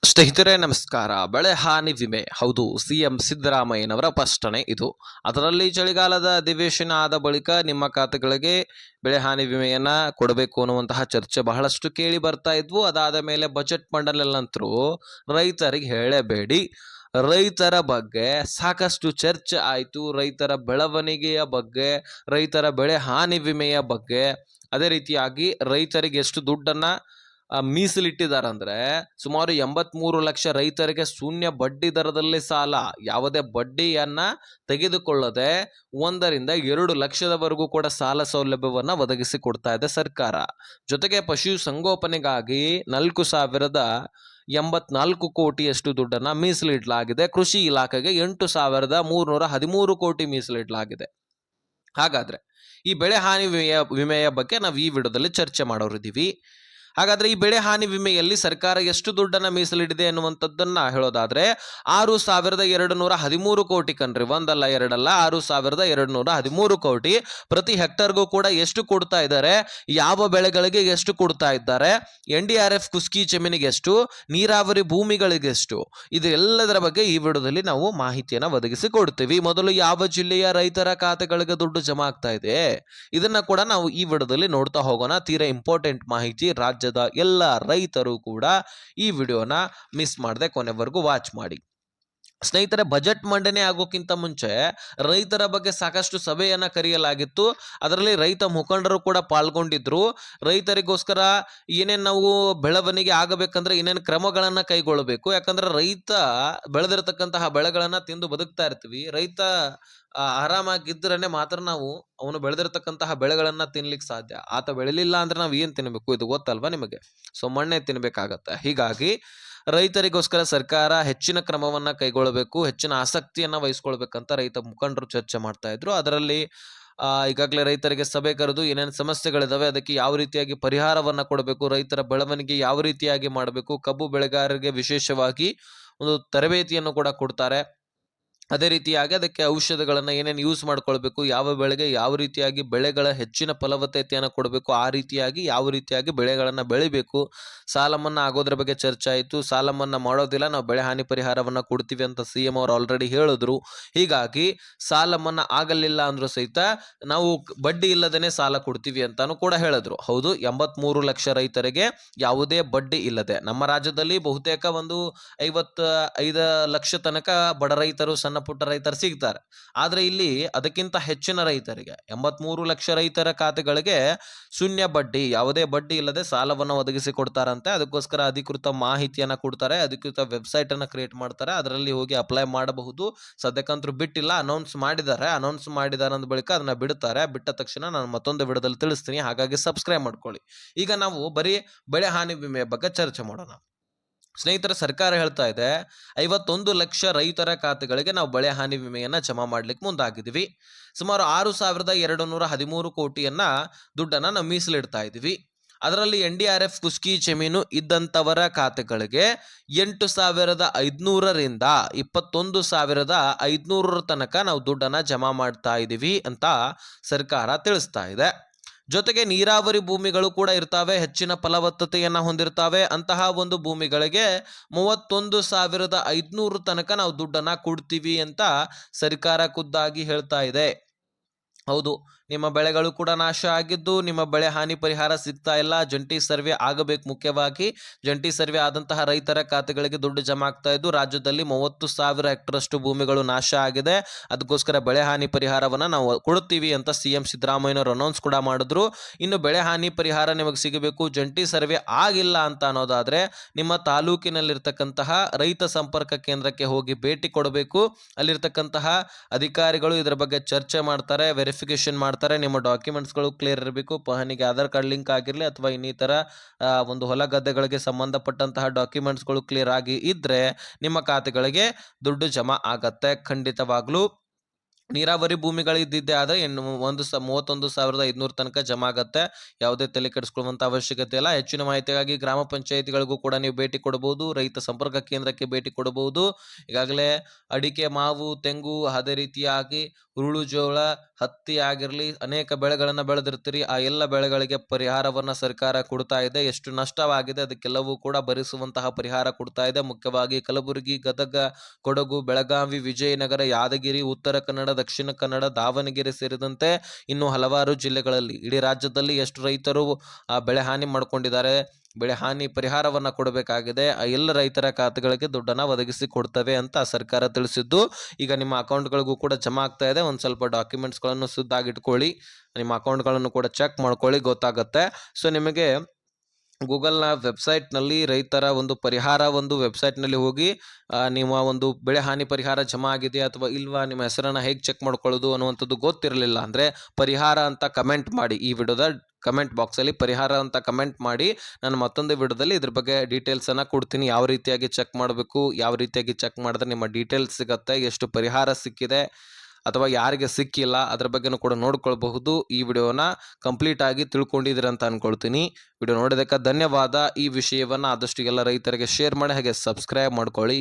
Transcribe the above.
ಸ್ನೇಹಿತರೆ ನಮಸ್ಕಾರ. ಬೆಳೆ ಹಾನಿ ವಿಮೆ ಹೌದು, ಸಿಎಂ ಸಿದ್ದರಾಮಯ್ಯನವರ ಪ್ರಶ್ನೆ ಇದು. ಅದರಲ್ಲಿ ಚಳಿಗಾಲದ ಅಧಿವೇಶನ ಆದ ಬಳಿಕ ನಿಮ್ಮ ಖಾತೆಗಳಿಗೆ ಬೆಳೆ ಹಾನಿ ವಿಮೆಯನ್ನ ಕೊಡಬೇಕು ಅನ್ನುವಂತಹ ಚರ್ಚೆ ಬಹಳಷ್ಟು ಕೇಳಿ ಬರ್ತಾ ಇದ್ವು. ಅದಾದ ಮೇಲೆ ಬಜೆಟ್ ಮಂಡಲಲ್ಲಂತರೂ ರೈತರಿಗೆ ಹೇಳಬೇಡಿ, ರೈತರ ಬಗ್ಗೆ ಸಾಕಷ್ಟು ಚರ್ಚೆ ಆಯಿತು. ರೈತರ ಬೆಳವಣಿಗೆಯ ಬಗ್ಗೆ, ರೈತರ ಬೆಳೆ ಹಾನಿ ವಿಮೆಯ ಬಗ್ಗೆ, ಅದೇ ರೀತಿಯಾಗಿ ರೈತರಿಗೆ ಎಷ್ಟು ದುಡ್ಡನ್ನ ಮೀಸಲಿಟ್ಟಿದ್ದಾರಂದ್ರೆ ಸುಮಾರು 83 ಲಕ್ಷ ರೈತರಿಗೆ ಶೂನ್ಯ ಬಡ್ಡಿ ದರದಲ್ಲಿ ಸಾಲ, ಯಾವುದೇ ಬಡ್ಡಿಯನ್ನ ತೆಗೆದುಕೊಳ್ಳದೆ 1 ರಿಂದ 2 ಲಕ್ಷದವರೆಗೂ ಕೂಡ ಸಾಲ ಸೌಲಭ್ಯವನ್ನ ಒದಗಿಸಿ ಕೊಡ್ತಾ ಇದೆ ಸರ್ಕಾರ. ಜೊತೆಗೆ ಪಶು ಸಂಗೋಪನೆಗಾಗಿ 4,084 ಕೋಟಿಯಷ್ಟು ದುಡ್ಡನ್ನ ಮೀಸಲಿಡಲಾಗಿದೆ. ಕೃಷಿ ಇಲಾಖೆಗೆ 8,313 ಕೋಟಿ ಮೀಸಲಿಡಲಾಗಿದೆ. ಹಾಗಾದ್ರೆ ಈ ಬೆಳೆ ಹಾನಿ ವಿಮೆಯ ಬಗ್ಗೆ ನಾವು ಈ ವಿಡಿಯೋದಲ್ಲಿ ಚರ್ಚೆ ಮಾಡೋರಿದ್ದೀವಿ. ಹಾಗಾದ್ರೆ ಈ ಬೆಳೆ ಹಾನಿ ವಿಮೆಯಲ್ಲಿ ಸರ್ಕಾರ ಎಷ್ಟು ದುಡ್ಡನ್ನ ಮೀಸಲಿಡಿದೆ ಅನ್ನುವಂಥದ್ದನ್ನ ಹೇಳೋದಾದ್ರೆ 6,213 ಕೋಟಿ ಕಣ್ರಿ, ಒಂದಲ್ಲ ಎರಡಲ್ಲ, 6,213 ಕೋಟಿ. ಪ್ರತಿ ಹೆಕ್ಟರ್ಗೂ ಕೂಡ ಎಷ್ಟು ಕೊಡ್ತಾ ಇದ್ದಾರೆ, ಯಾವ ಬೆಳೆಗಳಿಗೆ ಎಷ್ಟು ಕೊಡ್ತಾ ಇದ್ದಾರೆ, NDRF ಕುಸ್ಕಿ ಜಮೀನಿಗೆ ಎಷ್ಟು, ನೀರಾವರಿ ಭೂಮಿಗಳಿಗೆ ಎಷ್ಟು, ಇದು ಎಲ್ಲದರ ಬಗ್ಗೆ ಈ ವಿಡಿಯೋದಲ್ಲಿ ನಾವು ಮಾಹಿತಿಯನ್ನ ಒದಗಿಸಿ ಕೊಡ್ತೀವಿ. ಮೊದಲು ಯಾವ ಜಿಲ್ಲೆಯ ರೈತರ ಖಾತೆಗಳಿಗೆ ದುಡ್ಡು ಜಮಾ ಆಗ್ತಾ ಇದೆ ಇದನ್ನ ಕೂಡ ನಾವು ಈ ವಿಡಿಯೋದಲ್ಲಿ ನೋಡ್ತಾ ಹೋಗೋಣ. ತೀರಾ ಇಂಪಾರ್ಟೆಂಟ್ ಮಾಹಿತಿ. ರಾಜ್ಯದ ಎಲ್ಲ ರೈತರು ಕೂಡ ಈ ವಿಡಿಯೋನ ಮಿಸ್ ಮಾಡದೆ ಕೊನೆವರೆಗೂ ವಾಚ್ ಮಾಡಿ. ಸ್ನೇಹಿತರೆ, ಬಜೆಟ್ ಮಂಡನೆ ಆಗೋಕ್ಕಿಂತ ಮುಂಚೆ ರೈತರ ಬಗ್ಗೆ ಸಾಕಷ್ಟು ಸಭೆಯನ್ನ ಕರೆಯಲಾಗಿತ್ತು. ಅದರಲ್ಲಿ ರೈತ ಮುಖಂಡರು ಕೂಡ ಪಾಲ್ಗೊಂಡಿದ್ರು. ರೈತರಿಗೋಸ್ಕರ ಏನೇನು ನಾವು ಬೆಳವಣಿಗೆ ಆಗಬೇಕಂದ್ರೆ ಏನೇನು ಕ್ರಮಗಳನ್ನ ಕೈಗೊಳ್ಳಬೇಕು, ಯಾಕಂದ್ರೆ ರೈತ ಬೆಳೆದಿರತಕ್ಕಂತಹ ಬೆಳೆಗಳನ್ನ ತಿಂದು ಬದುಕ್ತಾ ಇರ್ತೀವಿ. ರೈತ ಆರಾಮಾಗಿದ್ರನೆ ಮಾತ್ರ ನಾವು ಅವನು ಬೆಳೆದಿರತಕ್ಕಂತಹ ಬೆಳೆಗಳನ್ನ ತಿನ್ಲಿಕ್ಕೆ ಸಾಧ್ಯ. ಆತ ಬೆಳಿಲಿಲ್ಲ ಅಂದ್ರೆ ನಾವು ಏನ್ ತಿನ್ಬೇಕು, ಇದು ಗೊತ್ತಲ್ವಾ ನಿಮಗೆ? ಸೊ ಮಣ್ಣೆ ತಿನ್ಬೇಕಾಗತ್ತೆ. ಹೀಗಾಗಿ ರೈತರಿಗೋಸ್ಕರ ಸರ್ಕಾರ ಹೆಚ್ಚಿನ ಕ್ರಮವನ್ನ ಕೈಗೊಳ್ಳಬೇಕು, ಹೆಚ್ಚಿನ ಆಸಕ್ತಿಯನ್ನ ವಹಿಸ್ಕೊಳ್ಬೇಕಂತ ರೈತ ಮುಖಂಡರು ಚರ್ಚೆ ಮಾಡ್ತಾ ಇದ್ರು. ಅದರಲ್ಲಿ ಈಗಾಗಲೇ ರೈತರಿಗೆ ಸಭೆ ಕರೆದು ಏನೇನು ಸಮಸ್ಯೆಗಳಿದಾವೆ, ಅದಕ್ಕೆ ಯಾವ ರೀತಿಯಾಗಿ ಪರಿಹಾರವನ್ನ ಕೊಡಬೇಕು, ರೈತರ ಬೆಳವಣಿಗೆ ಯಾವ ರೀತಿಯಾಗಿ ಮಾಡಬೇಕು, ಕಬ್ಬು ಬೆಳೆಗಾರರಿಗೆ ವಿಶೇಷವಾಗಿ ಒಂದು ತರಬೇತಿಯನ್ನು ಕೂಡ ಕೊಡ್ತಾರೆ. ಅದೇ ರೀತಿಯಾಗಿ ಅದಕ್ಕೆ ಔಷಧಗಳನ್ನ ಏನೇನು ಯೂಸ್ ಮಾಡ್ಕೊಳ್ಬೇಕು, ಯಾವ ಬೆಳೆಗೆ ಯಾವ ರೀತಿಯಾಗಿ ಬೆಳೆಗಳ ಹೆಚ್ಚಿನ ಫಲವತ್ತತೆಯನ್ನು ಕೊಡಬೇಕು, ಆ ರೀತಿಯಾಗಿ ಯಾವ ರೀತಿಯಾಗಿ ಬೆಳೆಗಳನ್ನ ಬೆಳಿಬೇಕು. ಸಾಲ ಮನ್ನಾ ಆಗೋದ್ರ ಬಗ್ಗೆ ಚರ್ಚೆ ಆಯಿತು. ಸಾಲ ಮನ್ನಾ ಮಾಡೋದಿಲ್ಲ, ನಾವು ಬೆಳೆ ಹಾನಿ ಪರಿಹಾರವನ್ನ ಕೊಡ್ತೀವಿ ಅಂತ CM ಅವರು ಆಲ್ರೆಡಿ ಹೇಳಿದ್ರು. ಹೀಗಾಗಿ ಸಾಲ ಮನ್ನಾ ಆಗಲಿಲ್ಲ ಅಂದ್ರೂ ಸಹಿತ ನಾವು ಬಡ್ಡಿ ಇಲ್ಲದೇನೆ ಸಾಲ ಕೊಡ್ತೀವಿ ಅಂತಾನು ಕೂಡ ಹೇಳಿದ್ರು. ಹೌದು, 83 ಲಕ್ಷ ರೈತರಿಗೆ ಯಾವುದೇ ಬಡ್ಡಿ ಇಲ್ಲದೆ ನಮ್ಮ ರಾಜ್ಯದಲ್ಲಿ ಬಹುತೇಕ ಒಂದು 55 ಲಕ್ಷ ತನಕ ಬಡ ರೈತರು, ಸಣ್ಣ ಪುಟ್ಟ ರೈತರು ಸಿಗ್ತಾರೆ. ಆದ್ರೆ ಇಲ್ಲಿ ಅದಕ್ಕಿಂತ ಹೆಚ್ಚಿನ ರೈತರಿಗೆ 83 ಲಕ್ಷ ರೈತರ ಖಾತೆಗಳಿಗೆ ಶೂನ್ಯ ಬಡ್ಡಿ, ಯಾವುದೇ ಬಡ್ಡಿ ಇಲ್ಲದೆ ಸಾಲವನ್ನು ಒದಗಿಸಿ ಕೊಡ್ತಾರಂತೆ. ಅದಕ್ಕೋಸ್ಕರ ಅಧಿಕೃತ ಮಾಹಿತಿಯನ್ನ ಕೊಡ್ತಾರೆ, ಅಧಿಕೃತ ವೆಬ್ಸೈಟ್ ಅನ್ನ ಕ್ರಿಯೇಟ್ ಮಾಡ್ತಾರೆ. ಅದರಲ್ಲಿ ಹೋಗಿ ಅಪ್ಲೈ ಮಾಡಬಹುದು. ಸದ್ಯಕ್ಕಂತೂ ಬಿಟ್ಟಿಲ್ಲ, ಅನೌನ್ಸ್ ಮಾಡಿದ್ದಾರೆ ಅಂದ ಬಳಿಕ ಅದನ್ನ ಬಿಡುತ್ತಾರೆ. ಬಿಟ್ಟ ತಕ್ಷಣ ನಾನು ಮತ್ತೊಂದು ವಿಡಿಯೋದಲ್ಲಿ ತಿಳಿಸ್ತೀನಿ, ಹಾಗಾಗಿ ಸಬ್ಸ್ಕ್ರೈಬ್ ಮಾಡ್ಕೊಳ್ಳಿ. ಈಗ ನಾವು ಬರೀ ಬೆಳೆ ಹಾನಿ ವಿಮೆಯ ಬಗ್ಗೆ ಚರ್ಚೆ ಮಾಡೋಣ. ಸ್ನೇಹಿತರ, ಸರ್ಕಾರ ಹೇಳ್ತಾ ಇದೆ 51 ಲಕ್ಷ ರೈತರ ಖಾತೆಗಳಿಗೆ ನಾವು ಬೆಳೆ ಹಾನಿ ವಿಮೆಯನ್ನ ಜಮಾ ಮಾಡ್ಲಿಕ್ಕೆ ಮುಂದಾಗಿದ್ದೀವಿ. ಸುಮಾರು 6,213 ಕೋಟಿಯನ್ನ ದುಡ್ಡನ್ನ ನಾವು ಮೀಸಲಿಡ್ತಾ ಇದ್ದೀವಿ. ಅದರಲ್ಲಿ NDRF ಕುಸ್ಕಿ ಜಮೀನು ಇದ್ದಂಥವರ ಖಾತೆಗಳಿಗೆ 8,500 ರಿಂದ 21,500 ತನಕ ನಾವು ದುಡ್ಡನ್ನ ಜಮಾ ಮಾಡ್ತಾ ಇದ್ದೀವಿ ಅಂತ ಸರ್ಕಾರ ತಿಳಿಸ್ತಾ ಇದೆ. ಜೊತೆಗೆ ನೀರಾವರಿ ಭೂಮಿಗಳು ಕೂಡ ಇರ್ತಾವೆ, ಹೆಚ್ಚಿನ ಫಲವತ್ತತೆಯನ್ನ ಹೊಂದಿರ್ತಾವೆ. ಅಂತಹ ಒಂದು ಭೂಮಿಗಳಿಗೆ 31,500 ತನಕ ನಾವು ದುಡ್ಡನ್ನ ಕೊಡ್ತೀವಿ ಅಂತ ಸರ್ಕಾರ ಖುದ್ದಾಗಿ ಹೇಳ್ತಾ ಇದೆ. ಹೌದು, ನಿಮ್ಮ ಬೆಳೆಗಳು ಕೂಡ ನಾಶ ಆಗಿದ್ದು ನಿಮ್ಮ ಬೆಳೆ ಹಾನಿ ಪರಿಹಾರ ಸಿಗ್ತಾ ಇಲ್ಲ. ಜಂಟಿ ಸರ್ವೆ ಆಗಬೇಕು. ಮುಖ್ಯವಾಗಿ ಜಂಟಿ ಸರ್ವೆ ಆದಂತಹ ರೈತರ ಖಾತೆಗಳಿಗೆ ದುಡ್ಡು ಜಮಾ ಆಗ್ತಾ ಇದ್ದು ರಾಜ್ಯದಲ್ಲಿ 30,000 ಹೆಕ್ಟರ್ ಅಷ್ಟು ಭೂಮಿಗಳು ನಾಶ ಆಗಿದೆ. ಅದಕ್ಕೋಸ್ಕರ ಬೆಳೆ ಹಾನಿ ಪರಿಹಾರವನ್ನ ನಾವು ಕೊಡ್ತೀವಿ ಅಂತ CM ಸಿದ್ದರಾಮಯ್ಯನವರು ಅನೌನ್ಸ್ ಕೂಡ ಮಾಡಿದ್ರು. ಇನ್ನು ಬೆಳೆ ಹಾನಿ ಪರಿಹಾರ ನಿಮಗೆ ಸಿಗಬೇಕು, ಜಂಟಿ ಸರ್ವೆ ಆಗಿಲ್ಲ ಅಂತ ಅನ್ನೋದಾದ್ರೆ ನಿಮ್ಮ ತಾಲೂಕಿನಲ್ಲಿರ್ತಕ್ಕಂತಹ ರೈತ ಸಂಪರ್ಕ ಕೇಂದ್ರಕ್ಕೆ ಹೋಗಿ ಭೇಟಿ ಕೊಡಬೇಕು. ಅಲ್ಲಿರ್ತಕ್ಕಂತಹ ಅಧಿಕಾರಿಗಳು ಇದರ ಬಗ್ಗೆ ಚರ್ಚೆ ಮಾಡ್ತಾರೆ, ವೆರಿಫಿಕೇಶನ್ ಮಾಡ್ತಾರೆ. ನಿಮ್ಮ ಡಾಕ್ಯುಮೆಂಟ್ಸ್ಗಳು ಕ್ಲಿಯರ್ ಇರಬೇಕು. ಪಹಣಿಗೆ ಆಧಾರ್ ಕಾರ್ಡ್ ಲಿಂಕ್ ಆಗಿರಲಿ ಅಥವಾ ಇನ್ನಿತರ ಒಂದು ಹೊಲ ಗದ್ದೆಗಳಿಗೆ ಸಂಬಂಧಪಟ್ಟಂತಹ ಡಾಕ್ಯುಮೆಂಟ್ಸ್ಗಳು ಕ್ಲಿಯರ್ ಆಗಿ ಇದ್ರೆ ನಿಮ್ಮ ಖಾತೆಗಳಿಗೆ ದುಡ್ಡು ಜಮಾ ಆಗತ್ತೆ ಖಂಡಿತವಾಗ್ಲೂ. ನೀರಾವರಿ ಭೂಮಿಗಳಿದ್ದಿದ್ದೇ ಆದ್ರೆ 31,500 ತನಕ ಜಮಾ ಆಗತ್ತೆ. ಯಾವುದೇ ತಲೆ ಕೆಡಿಸ್ಕೊಳ್ಳುವಂತ ಅವಶ್ಯಕತೆ ಇಲ್ಲ. ಹೆಚ್ಚಿನ ಮಾಹಿತಿಗಾಗಿ ಗ್ರಾಮ ಪಂಚಾಯಿತಿಗಳಿಗೂ ಕೂಡ ನೀವು ಭೇಟಿ ಕೊಡಬಹುದು. ರೈತ ಸಂಪರ್ಕ ಕೇಂದ್ರಕ್ಕೆ ಭೇಟಿ ಕೊಡಬಹುದು. ಈಗಾಗಲೇ ಅಡಿಕೆ, ಮಾವು, ತೆಂಗು, ಅದೇ ರೀತಿಯಾಗಿ ಹುರುಳು ಜೋಳ, ಹತ್ತಿ ಆಗಿರಲಿ ಅನೇಕ ಬೆಳೆಗಳನ್ನ ಬೆಳೆದಿರ್ತೀರಿ. ಆ ಎಲ್ಲ ಬೆಳೆಗಳಿಗೆ ಪರಿಹಾರವನ್ನ ಸರ್ಕಾರ ಕೊಡ್ತಾ ಇದೆ. ಎಷ್ಟು ನಷ್ಟವಾಗಿದೆ ಅದಕ್ಕೆಲ್ಲವೂ ಕೂಡ ಭರಿಸುವಂತಹ ಪರಿಹಾರ ಕೊಡ್ತಾ ಇದೆ. ಮುಖ್ಯವಾಗಿ ಕಲಬುರಗಿ, ಗದಗ, ಕೊಡಗು, ಬೆಳಗಾವಿ, ವಿಜಯನಗರ, ಯಾದಗಿರಿ, ಉತ್ತರ ಕನ್ನಡ, ದಕ್ಷಿಣ ಕನ್ನಡ, ದಾವಣಗೆರೆ ಸೇರಿದಂತೆ ಇನ್ನು ಹಲವಾರು ಜಿಲ್ಲೆಗಳಲ್ಲಿ ಇಡೀ ರಾಜ್ಯದಲ್ಲಿ ಎಷ್ಟು ರೈತರು ಬೆಳೆ ಹಾನಿ ಮಾಡ್ಕೊಂಡಿದ್ದಾರೆ, ಬೆಳೆ ಹಾನಿ ಪರಿಹಾರವನ್ನ ಕೊಡಬೇಕಾಗಿದೆ. ಆ ಎಲ್ಲ ರೈತರ ಖಾತೆಗಳಿಗೆ ದುಡ್ಡನ್ನ ಒದಗಿಸಿ ಕೊಡ್ತವೆ ಅಂತ ಸರ್ಕಾರ ತಿಳಿಸಿದ್ದು, ಈಗ ನಿಮ್ಮ ಅಕೌಂಟ್ಗಳಿಗೂ ಕೂಡ ಜಮಾ ಆಗ್ತಾ ಇದೆ. ಒಂದು ಸ್ವಲ್ಪ ಡಾಕ್ಯುಮೆಂಟ್ಸ್ಗಳನ್ನು ಸುದ್ದಾಗಿಟ್ಕೊಳ್ಳಿ, ನಿಮ್ಮ ಅಕೌಂಟ್ಗಳನ್ನು ಕೂಡ ಚೆಕ್ ಮಾಡ್ಕೊಳ್ಳಿ, ಗೊತ್ತಾಗುತ್ತೆ. ಸೊ ನಿಮಗೆ ಗೂಗಲ್ನ ವೆಬ್ಸೈಟ್ನಲ್ಲಿ ರೈತರ ಒಂದು ಪರಿಹಾರ ಒಂದು ವೆಬ್ಸೈಟ್ನಲ್ಲಿ ಹೋಗಿ ನಿಮ್ಮ ಒಂದು ಬೆಳೆ ಹಾನಿ ಪರಿಹಾರ ಜಮಾ ಆಗಿದೆ ಅಥವಾ ಇಲ್ವಾ, ನಿಮ್ಮ ಹೆಸರನ್ನು ಹೇಗೆ ಚೆಕ್ ಮಾಡ್ಕೊಳ್ಳೋದು ಅನ್ನುವಂಥದ್ದು ಗೊತ್ತಿರಲಿಲ್ಲ ಅಂದರೆ ಪರಿಹಾರ ಅಂತ ಕಮೆಂಟ್ ಮಾಡಿ. ಈ ವಿಡಿಯೋದ ಕಮೆಂಟ್ ಬಾಕ್ಸಲ್ಲಿ ಪರಿಹಾರ ಅಂತ ಕಮೆಂಟ್ ಮಾಡಿ. ನಾನು ಮತ್ತೊಂದು ವಿಡಿಯೋದಲ್ಲಿ ಇದ್ರ ಬಗ್ಗೆ ಡೀಟೇಲ್ಸನ್ನು ಕೊಡ್ತೀನಿ. ಯಾವ ರೀತಿಯಾಗಿ ಚೆಕ್ ಮಾಡಬೇಕು, ಯಾವ ರೀತಿಯಾಗಿ ಚೆಕ್ ಮಾಡಿದ್ರೆ ನಿಮ್ಮ ಡೀಟೇಲ್ಸ್ ಸಿಗುತ್ತೆ, ಎಷ್ಟು ಪರಿಹಾರ ಸಿಕ್ಕಿದೆ ಅಥವಾ ಯಾರಿಗೆ ಸಿಕ್ಕಿಲ್ಲ ಅದ್ರ ಬಗ್ಗೆನೂ ಕೂಡ ನೋಡ್ಕೊಳ್ಬಹುದು. ಈ ವಿಡಿಯೋನ ಕಂಪ್ಲೀಟ್ ಆಗಿ ತಿಳ್ಕೊಂಡಿದ್ದೀರ ಅಂತ ಅನ್ಕೊಳ್ತೀನಿ. ವಿಡಿಯೋ ನೋಡೋದಕ್ಕೆ ಧನ್ಯವಾದ. ಈ ವಿಷಯವನ್ನು ಆದಷ್ಟು ಎಲ್ಲ ರೈತರಿಗೆ ಶೇರ್ ಮಾಡಿ, ಹಾಗೆ ಸಬ್ಸ್ಕ್ರೈಬ್ ಮಾಡ್ಕೊಳ್ಳಿ.